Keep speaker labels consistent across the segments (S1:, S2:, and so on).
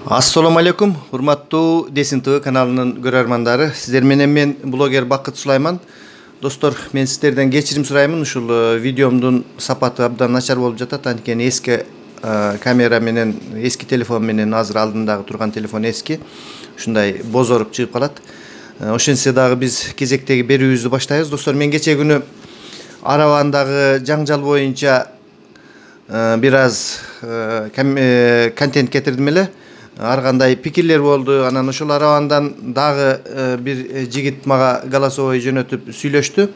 S1: Assalamu alaikum, hurmattуу Десин ТВ каналынын көрөрмандары. Сиздер менен мен блогер Бакыт Сулайман. Достор, мен сиздерден кечирим сураймын. Ушул видеомдун сапаты абдан начар болуп жатат. Анткени эски камера менен, эски телефон менен азыр алдындагы турган телефон эски. Ушундай бозоруп чыгып калат. Ошентсе дагы биз кезектеги берүүбүздү баштайбыз. Достор, мен кече күнү Аравандагы жаңжал боюнча бир аз контент кетирдим эле. Ар кандай пикирлер болду. Анан ошол Аравандан дагы бир жигит мага голосовой жөнөтүп сүйлөштү.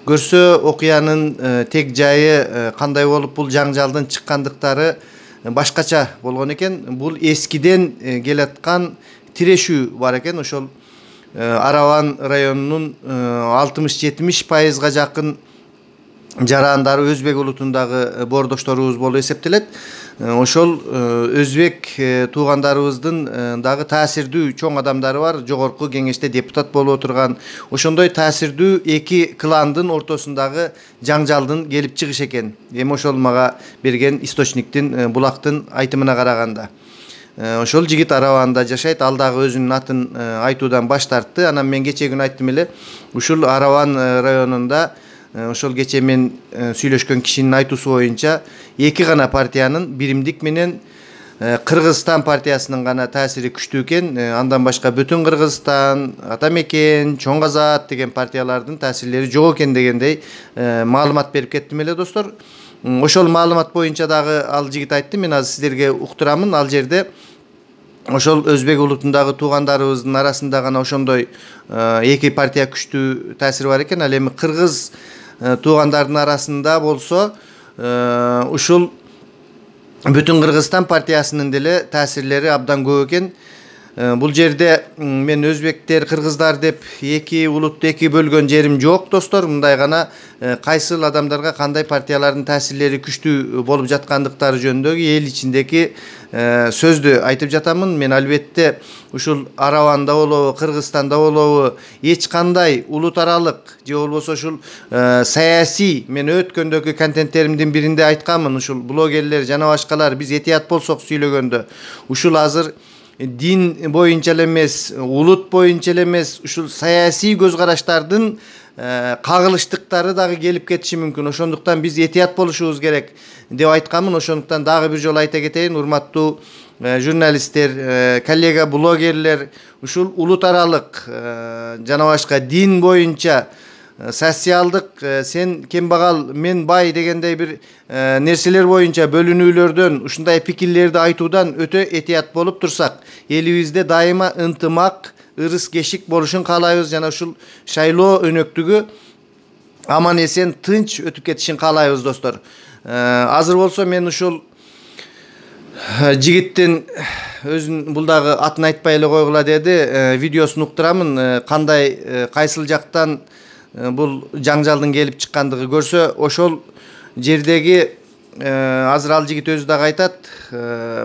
S1: Көрсө окуянын тег жайы кандай болуп, бул жаңжалдын чыккандыктары башкача болгон экен. Бул эскиден келаткан тирешүү бар экен. Ошол Араван районунун 60-70% жакын жарандары өзбек улутундагы боордошторубуз болуп эсептелет. Ошол өзбек туугандарыбыздын дагы таасирдүү чоң адамдары бар. Жогорку кеңеште депутат болуп отурган. Ошондой таасирдүү эки кландын ортосундагы жаңжалдын келип чыгыш экен. Эми ошол мага берген источниктин, булактын айтымына караганда. Ошол жигит Араванда жашайт. Ал дагы өзүнүн атын айтуудан баш тартты. Анан мен кече күнү айттым эле, ушул Араван районунда ошол кече мен сүйлөшкөн кишинин айтуусу боюнча эки гана партиянын, Биримдик менен Кыргызстан партиясынын гана таасири күчтүү экен. Андан башка Бүтүн Кыргызстан, Атамекен, Чоң Азат деген партиялардын таасирлери жок экен дегендей маалымат берип кеттим эле, достор. Ошол маалымат боюнча дагы ал жигит айтты. Мен азыр сиздерге уктурамын. Ал жерде ошол өзбек улутундагы туугандарыбыздын арасында гана ошондой эки партия күчтүү таасири бар экен. Ал эми кыргыз туугандардын арасында болсо ушул Бүтүн Кыргызстан партиясынын деле таасирлери абдан көп экен. Бул жерде мен өзбектер, кыргыздар деп эки улутту эки бөлгөн жерим жок, достор. Мындай гана кайсыл адамдарга кандай партиялардын таасирлери күчтүү болуп жаткандыктары жөнүндөгү эл ичиндеги сөздү айтып жатамын. Мен албетте ушул Араванда болобу, Кыргызстанда болобу, эч кандай улут аралык же болбосо ушул саясий, мен өткөндөгү контенттеримдин биринде айтканмын, ушул блогерлер жана башкалар биз этият болсок сүйлөгөндө, ушул азыр дин боюнча эле эмес, улут боюнча эле эмес, ушул саясий көз караштардын кагылыштыктары дагы келип кетиши мүмкүн. Ошондуктан биз этият болушубуз керек деп айтканмын. Ошондуктан дагы бир жолу айта кетейин, урматтуу журналисттер, коллега блогерлер, ушул улут аралык жана башка дин боюнча, социалдык, сен кембагал, мен бай дегендей бир нерселер боюнча бөлүнүүлөрдөн, ушундай пикирлерди айтуудан өтө этият болуп турсак, элибизде дайыма ынтымак, ырыс кешик болушун каалайбыз жана ушул шайлоо өнөктүгү аман эсен, тынч өтүп кетишин каалайбыз, достор. Азыр болсо мен ушул жигиттин өзүн бул дагы атын айтпай эле койгула деди, видеосун уктурамын. Кандай, кайсыл жактан бул жаңжалдын келип чыккандыгы көрсө, ошол жердеги азыр ал жигит өзү дагы айтат.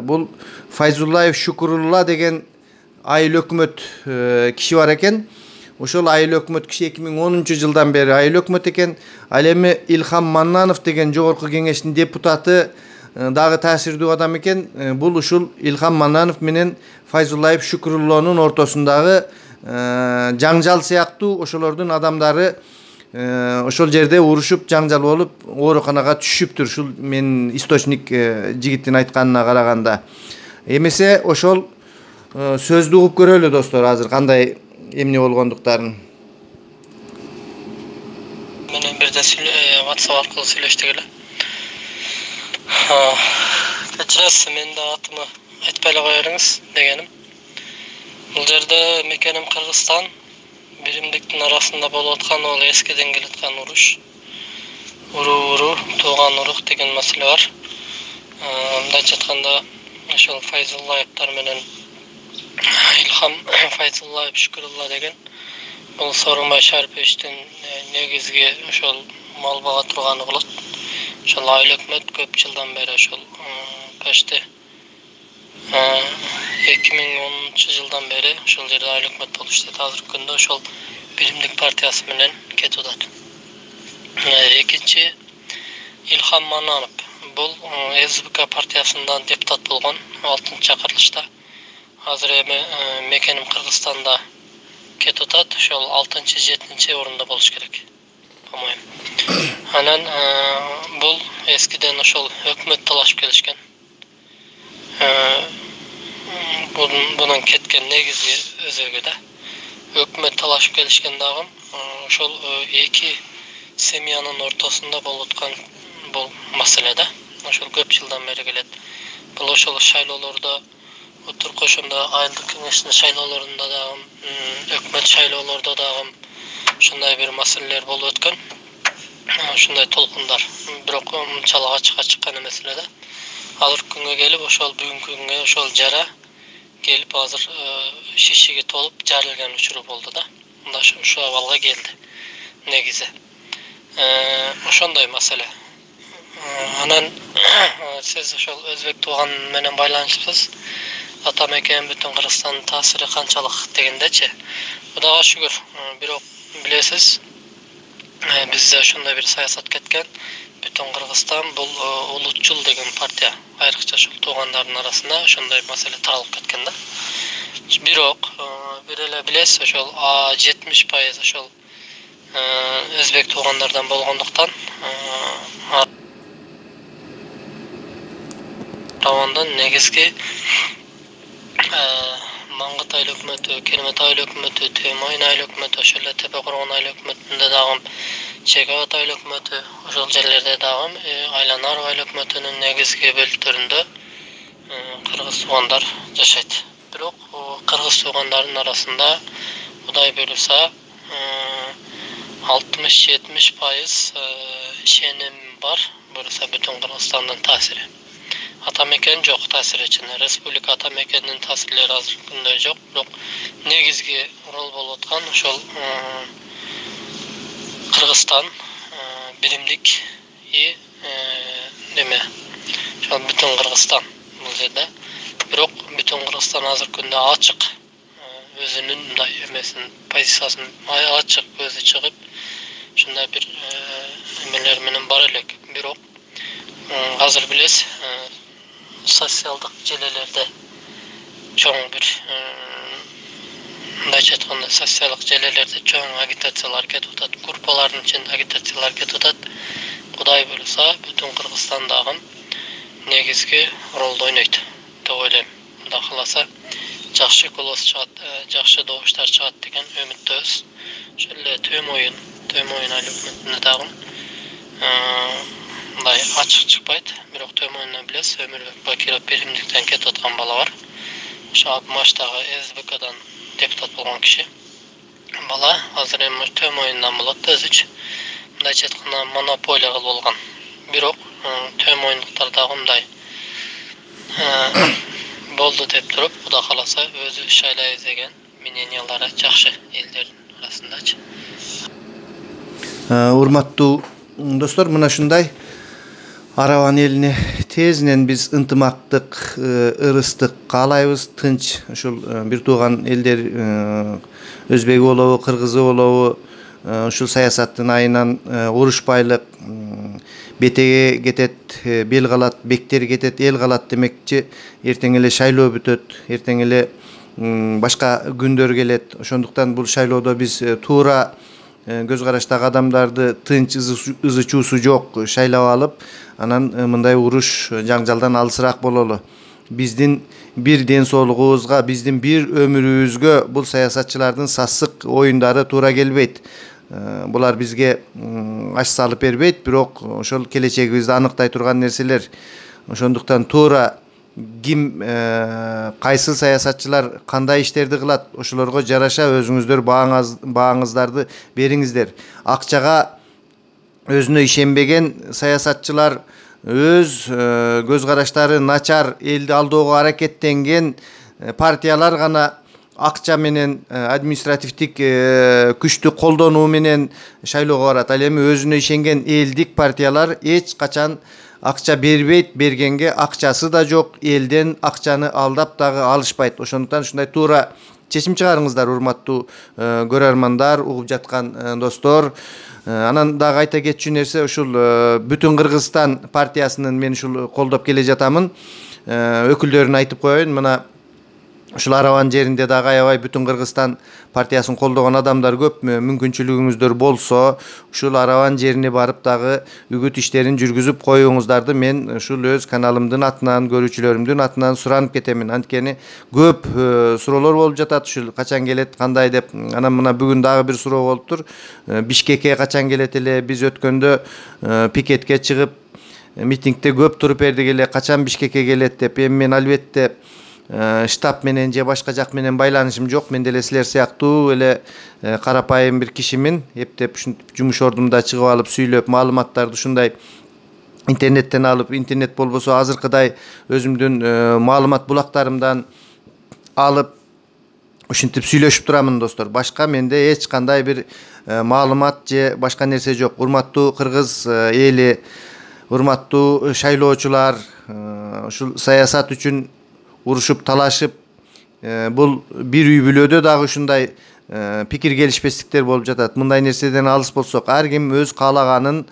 S1: Бул Файзуллаев Шукурулла деген айыл өкмөт киши бар экен. Ошол айыл өкмөт киши 2010-жылдан бери айыл өкмөт экен. Ал эми Илхам Маннанов деген жогорку кеңештин депутаты дагы таасирдүү адам экен. Бул ушул Илхам Маннанов менен Файзуллаев Шукуруллонун ортосундагы жаңжал сыяктуу ошолордун адамдары ошол жерде урушуп, жаңжал болуп, ооруканага түшүптүр. Ушул мен источник жигиттин айтканына караганда. Эмесе ошол сөздү угуп көрөлү, достор, азыр кандай эмне болгондуктарын.
S2: Менен бирде WhatsApp аркылуу сүйлөштүк эле. Кечиресиз, менин да атымы айтпай эле коерүңүз дегеним. Бул жерде мекеним Кыргызстан, Биримдиктин арасында болуп аткан ол эскиден келаткан уруш. Уруу, тууган урук деген маселе бар. Мындайча айтканда, ошол Файзуллаевтар менен Илхам Файзуллаев Шукурулла деген бул Сооронбай Шариповичтин негизги ошол мал бага турганы болот. Ошол айыл өкмөт көп жылдан бери ошол почти 2010-жылдан бери ошол жерде айыл өкмөт болуп иштейт. Азыркы күндө ошол Биримдик партиясы менен кетип атат. Экинчи Илхам Маннанов бул СБК партиясындан депутат болгон 6-чакырылышта. Hazır mekenim Kırgızstanda ketutat, şol 6-7 orunda boluş kerek. Pamoyim. Anan bul eskiden oşol hökümet talaşıp gelişken. Bunun ketken negizgi özörgöde. Hökümet talaşıp gelişken dağım oşol iki semiyanın ortasında bolutkan bol masalede. Oşol köp yıldan beri gelet. Bul oşol şaylolarda otur koşunda aylık kengeşinde şaylolarında dağım, hökümet şaylolarda dağım şunday bir masaleler bolup ötken. Şunday tolkundar. Birok çalağa çıkan meselede. Hazır günge gelip oşol bugünkü günge oşol jara gelip hazır şişige tolup jarılgan uçurup oldu da. Unda şu avalga geldi. Negize. Oşonday masale. Anan siz oşol Özbek tuğan menen baylanışıpsız. Atam eken bütün Kırgızstandın tasiri kançalık degendeçi. Xudaga şükür. Birok bilesiz. Bizde şunda bir sayasat ketken. Bütün Kırgızstan bu ulutçul degen partiya. Ayrıca şu tuğanların arasında şunday mesele taralып ketken de. Birok birele bilesiz oşol 70% oşol Özbek tuğanlardan bolgonduktan tavandan negizgi Mangıt aylı hükümeti, Kelimet aylı hükümeti, Tüymayın aylı hükümeti, oşolle Tepekurgan aylı hükümetinde dağım, Çekavat aylı hükümeti, oşol yerlerde dağım, Aylanar aylı hükümetinin negizgi bölüklerinde Kırgız tuğanlar yaşaydı. Birok Kırgız tuğanların arasında Uday bölüsa 60-70% şenim var, bölüsa bütün Kırgızstan'dan tasiri. Atameken yok tasir içinde. Respublika Atameken'in tasirleri hazırlıkında yok. Yok. Negizgi rol bolotkan şol Kırgızstan bilimlik iyi deme. Şol bütün Kırgızstan bu yerde. Birok bütün Kırgızstan hazır günde açık. Özünün da emesinin pozisiyasının açık gözü çıkıp şunda bir emelermenin barelek birok hazır biles sosyaldık celelerde çoğun bir daçatqanda sosyallık celelerde çoğun agitatsiyalar ketutat, gruppaların içinde agitatsiyalar ketutat. Kuday bölüsa bütün Kırgızstandagı negizgi rolda oynaydı. Dep oylayм. Munda kalasa jakşı kolos çıgat, jakşı doğuşlar çıgat degen ümitdeyiz. Şöyle tüm oyun hükümetinde dağım Day açık çıkpaydı. Birok tüm oyundan bilesiz. Ömürbek Bakirov bilimlikten ketotkan bala var. Şu maçtagı SBK'dan deputat bolgan kişi. Bala hazır tüm oyundan bulat özüç. Mınдай çetkana monopoliya kıl bolgan. Birok tüm oyunluktardagımday boldu dep turup, bu da kalasa özü şaylay izlegen mineniyalara jakşı ellerin arasındaçı.
S1: Urmattуу dostlar, mına şunday Araban eline tezinen biz ıntımaqtık, ırıstık kaalayбыз, tınç, uşul bir tuğan elder Özbegi bolobу, Kırgızı bolobу, uşul sayasattın ayынан uruşpaylık, betege ketet, bel kalat, bekteri ketet, el kalat demekçi, erteң ele şayloo bütöt, erteң ele başka gündör gelet. Ошондуктан бул шайлоодо biz tuura göz karaştagı adamlardı tınç ızı çuusu jok şaylap alıp anan mындай uruş жаңжалдан alısırak bololu. Bizdin bir den soğluğubuzga, bizdin bir ömürübüzgө bul sayasatçılardın sassık oyundары tuura kelbeyt. Bular bizge aç salıp berbeyt, birok ошол келечегибизди anıkтай turgan nerseler. Ошондуктан tuura kim kaysı sayasatçılar kanday işlerdi kılat, oşularga jaraşa özüңүздөр bağыңыздарды beriңиздер. Akçaga özüne işenbegen sayasatçılar öz göz karaştары начар eldi aldooga harekettengen partiyalar gana akça menen administrativdик күчтү колдонуу менен шайлоого барат. Ал эми өзүнө ишенген элдик партиялар эч качан акча бербейт, бергенге акчасы да жок, элден акчаны алдап дагы алышпайт. Ошондуктан ушундай туура чечим чыгарыңыздар, урматтуу көрөрмандар, угуп жаткан достор. Анан дагы айта кетчү нерсе, ушул бүтүн Кыргызстан партиясынын мен ушул колдоп келе жатамын. Өкүлдөрүн айтып коеюн. Мына ушул Араван жеринде дагы аябай бүтүн Кыргызстан партиясын колдогон адамдар көпмү? Мүмкүнчүлүгүңүздөр болсо ушул Араван жерине барып дагы үгүт иштерин жүргүзүп коюңуздарды мен ушул өз каналымдын атынан, көрүүчүлөрүмдүн атынан суранып кетемин. Анткени көп суроолор болуп жатат, ушул качан келет, кандай деп. Анан мына бүгүн дагы бир суроо болуптур. Бишкекке качан келет эле? Биз өткөндө пикетке чыгып митингде көп туруп бердик эле, качан Бишкекке келет деп. Эми мен албетте штаб менен же башка жак менен байланышым жок. Мен деле силер сыяктуу эле карапайым бир кишимин. Эптеп ушинтип жумуш ордумда чыгып алып сүйлөп, маалыматтарды ушундай интернеттен алып, интернет болбосо азыркыдай өзүмдүн маалымат булактарымдан алып ушинтип сүйлөшүп турамын достор. Башка менде эч кандай бир маалымат же башка нерсе жок. Урматтуу кыргыз эли, урматтуу шайлоочулар, ушул саясат үчүн урушуп талашып, бул бир үй бүлөдө дагы ушундай пикир келишпестиктер болуп жатат. Мындай нерседен алыс болсок, ар ким өз каалаганын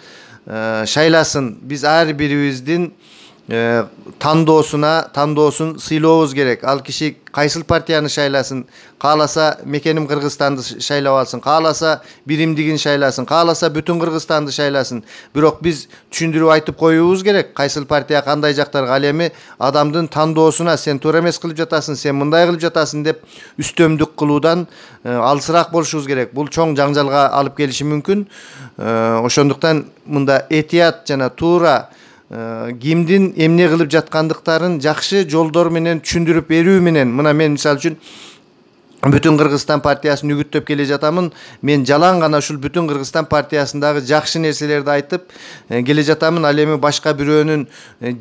S1: шайласын. Биз ар бирибиздин тандоосун сыйлообуз керек. Ал киши кайсыл партияны шайласын, кааласа Мекеним Кыргызстанды шайлап алсын, кааласа биримдигин шайласын, кааласа бүтүн Кыргызстанды шайласын. Бирок биз түшүндүрүп айтып коюубуз керек, кайсыл партия кандай жактарга. Ал эми адамдын тандоосуна сен туура эмес кылып жатасың, сен мындай кылып жатасың деп үстөмдүк кылуудан алысыраак болушубуз керек. Бул чоң жаңжалга алып келиши мүмкүн. Ошондуктан мында этият жана туура кимдин эмне кылып жаткандыктарын жакшы жолдор менен түшүндүрүп берүү менен, мына мен мисалы үчүн Бүтүн Кыргызстан партиясын үгүттөп келе жатамын. Мен жалаң гана ушул Бүтүн Кыргызстан партиясындагы жакшы нерселерди айтып келе жатамын. Ал эми башка бирөөнүн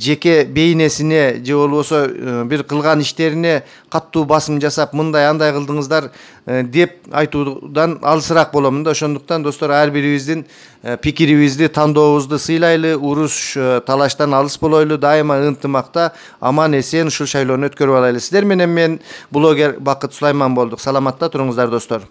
S1: жеке бейнесине же болбосо бир кылган иштерине каттуу басым жасап, мындай андай кылдыңыздар деп айтуудан алысыраак боломун да. Ошондуктан достор, ар бирибиздин пикирибизди, тандообузду сыйлайлы, уруш талаштан алыс болойлу, дайыма ынтымакта, аман эсен ушул шайлоону өткөрүп алайлы. Сиздер менен мен блогер Бакыт Сулайман болдук. Саламатта туруңуздар достор.